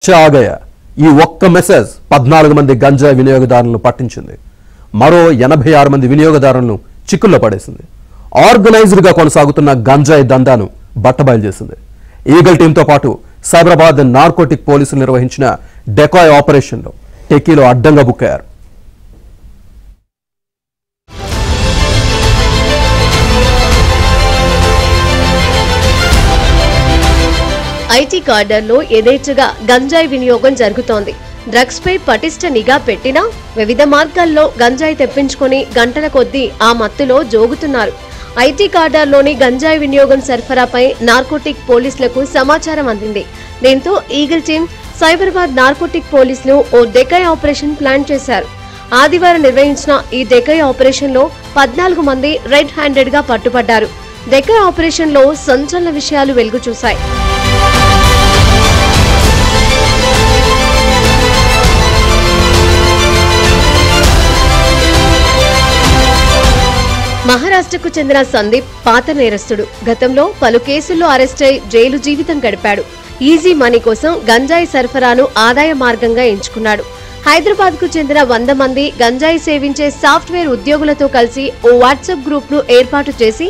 చాగయ ఈ ఒక్క మెసేజ్ 14 మంది గంజాయి వినియోగదారులను పట్టించింది. మరో 86 మంది వినియోగదారులను చిక్కుల్లో పడేసింది. ఆర్గనైజ్డ్ గా కొనసాగుతున్న గంజాయి దందాను బట్టబయలు చేసింది. ఈగల్ టీంతో పాటు సైబరాబాద్ నార్కోటిక్ పోలీసులు నిర్వహించిన డెకాయ్ ఆపరేషన్లో టెక్కీలో అడ్డంగా బుక్కయ్యారు. ఐటీ కార్డర్లో యథేచ్ఛగా గంజాయి వినియోగం జరుగుతోంది. డ్రగ్స్ పై పటిష్ట నిఘా పెట్టినా వివిధ మార్గాల్లో గంజాయి తెప్పించుకొని గంటల కొద్దీ ఆ మత్తులో జోగుతున్నారు. ఐటీ కార్డర్లోని గంజాయి వినియోగం సరఫరాపై నార్కోటిక్ పోలీసులకు సమాచారం అందింది. దీంతో ఈగల్ టీం, సైబరాబాద్ నార్కోటిక్ పోలీసులు ఓ డెకాయ్ ఆపరేషన్ ప్లాన్ చేశారు. ఆదివారం నిర్వహించిన ఈ డెకాయ్ ఆపరేషన్ లో 14 మంది రెడ్ హ్యాండెడ్ గా పట్టుబడ్డారు. డెకాయ్ ఆపరేషన్ లో సంచలన విషయాలు వెలుగు చూశాయి. మహారాష్ట్రకు చెందిన సందీప్ పాత నేరస్తుడు. గతంలో పలు కేసుల్లో అరెస్ట్ అయి జైలు జీవితం గడిపాడు. ఈజీ మనీ కోసం గంజాయి సరఫరాను ఆదాయ మార్గంగా ఎంచుకున్నాడు. హైదరాబాద్ కు చెందిన 100 మంది గంజాయి సేవించే సాఫ్ట్వేర్ ఉద్యోగులతో కలిసి ఓ వాట్సాప్ గ్రూప్ ను ఏర్పాటు చేసి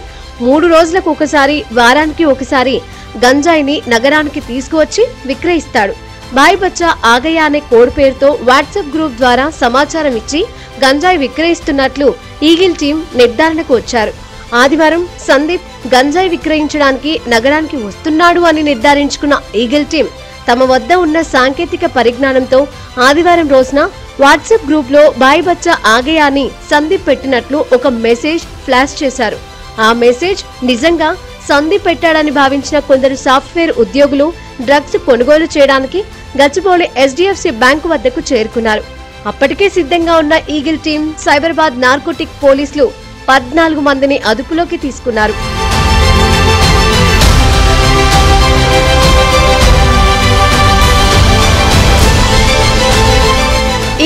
3 రోజులకు ఒకసారి, వారానికి ఒకసారి గంజాయిని నగరానికి తీసుకువచ్చి విక్రయిస్తాడు. బాయ్ బచ్చా ఆగయా అనే కోడ్ పేరుతో వాట్సాప్ గ్రూప్ ద్వారా సమాచారం ఇచ్చి గంజాయి విక్రయిస్తున్నట్లు ఈగిల్ టీం నిర్ధారణకు వచ్చారు. ఆదివారం సందీప్ గంజాయి విక్రయించడానికి నగరానికి వస్తున్నాడు అని నిర్ధారించుకున్న ఈగిల్ టీం తమ వద్ద ఉన్న సాంకేతిక పరిజ్ఞానంతో ఆదివారం రోజున వాట్సాప్ గ్రూప్ లో బాయ్ బచ్చా ఆగయా అని సందీప్ పెట్టినట్లు ఒక మెసేజ్ ఫ్లాష్ చేశారు. ఆ మెసేజ్ నిజంగా సందీప్ పెట్టాడని భావించిన కొందరు సాఫ్ట్వేర్ ఉద్యోగులు డ్రగ్స్ కొనుగోలు చేయడానికి గచ్చిబౌలి HDFC బ్యాంకు వద్దకు చేరుకున్నారు. అప్పటికే సిద్ధంగా ఉన్న ఈగిల్ టీం, సైబరాబాద్ నార్కోటిక్ పోలీసులు 14 మందిని అదుపులోకి తీసుకున్నారు.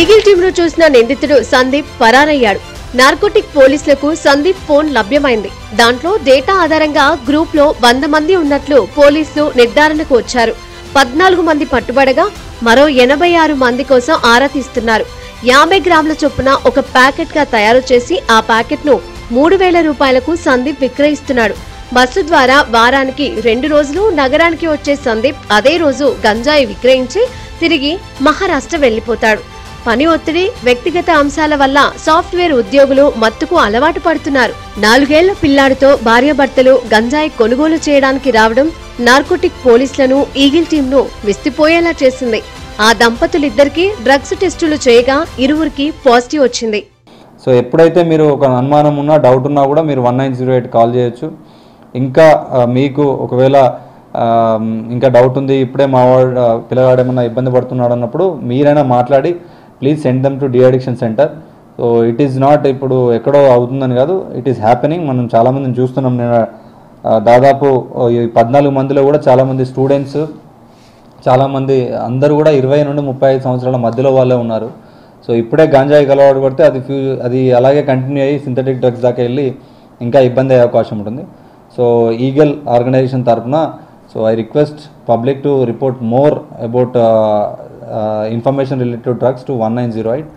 ఈగిల్ టీంను చూసిన నిందితుడు సందీప్ పరారయ్యాడు. నార్కోటిక్ పోలీసులకు సందీప్ ఫోన్ లభ్యమైంది. దాంట్లో డేటా ఆధారంగా గ్రూప్ లో 100 మంది ఉన్నట్లు పోలీసులు నిర్ధారణకు వచ్చారు. 14 మంది పట్టుబడగా మరో 86 మంది కోసం ఆరా తీస్తున్నారు. 50 గ్రాముల చొప్పున ఒక ప్యాకెట్ గా తయారు చేసి ఆ ప్యాకెట్ ను 3000 రూపాయలకు సందీప్ విక్రయిస్తున్నాడు. బస్సు ద్వారా వారానికి 2 రోజులు నగరానికి వచ్చే సందీప్ అదే రోజు గంజాయి విక్రయించి తిరిగి మహారాష్ట్ర వెళ్లిపోతాడు. పని ఒత్తిడి, వ్యక్తిగత అంశాల వల్ల సాఫ్ట్వేర్ ఉద్యోగులు మత్తుకు అలవాటు పడుతున్నారు. 4 ఏళ్ల పిల్లాడితో భార్యాభర్తలు గంజాయి కొనుగోలు చేయడానికి రావడం నార్కోటిక్ పోలీసులను, ఈగిల్ టీంను విస్తుపోయేలా చేసింది. ఆ దంపతులిద్దరికీ డ్రగ్స్ టెస్టులు చేయగా ఇరువురికి పాజిటివ్ వచ్చింది. సో ఎప్పుడైతే మీరు ఒక అనుమానం ఉన్నా, డౌట్ ఉన్నా కూడా మీరు 1908 కాల్ చేయొచ్చు. ఇంకా మీకు ఒకవేళ ఇంకా డౌట్ ఉంది, ఇప్పుడే మావాడు పిల్లగాడు ఏమన్నా ఇబ్బంది పడుతున్నాడు అన్నప్పుడు మీరైనా మాట్లాడి please send them to deaddiction centre. So it is not ఇప్పుడు ఎక్కడో అవుతుందని కాదు, ఇట్ ఈస్ హ్యాపెనింగ్. మనం చాలామందిని చూస్తున్నాం. నేను దాదాపు ఈ 14 మందిలో కూడా చాలామంది స్టూడెంట్స్, చాలామంది అందరూ కూడా 20 నుండి 35 సంవత్సరాల మధ్యలో వాళ్ళే ఉన్నారు. సో ఇప్పుడే గాంజాయికి అలవాటు పడితే అది అలాగే కంటిన్యూ అయ్యి సింథటిక్ డ్రగ్స్ దాకా వెళ్ళి ఇంకా ఇబ్బంది అయ్యే అవకాశం ఉంటుంది. సో ఈగల్ ఆర్గనైజేషన్ తరఫున so I request public to report more about information related to drugs to 1908.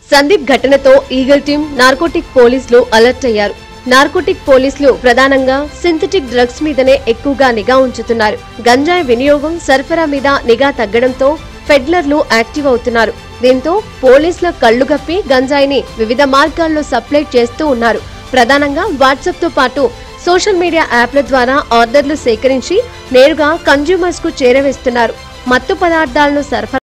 Sandeep ఘటనతో ఈగల్ టీం, నార్కోటిక్ పోలీసులు అలర్ట్ అయ్యారు. నార్కోటిక్ పోలీసులు ప్రధానంగా సింథటిక్ డ్రగ్స్ మీదనే ఎక్కువగా నిఘా ఉంచుతున్నారు. గంజాయి వినియోగం, సరఫరా మీద నిఘా తగ్గడంతో పెడ్లర్లు యాక్టివ్ అవుతున్నారు. దీంతో పోలీసుల కళ్లు గప్పి గంజాయిని వివిధ మార్గాల్లో సప్లై చేస్తూ ఉన్నారు. ప్రధానంగా వాట్సాప్ తో పాటు సోషల్ మీడియా యాప్ల ద్వారా ఆర్డర్లు సేకరించి నేరుగా కన్జ్యూమర్స్ కు చేరవేస్తున్నారు. మత్తు పదార్థాలను సరఫరా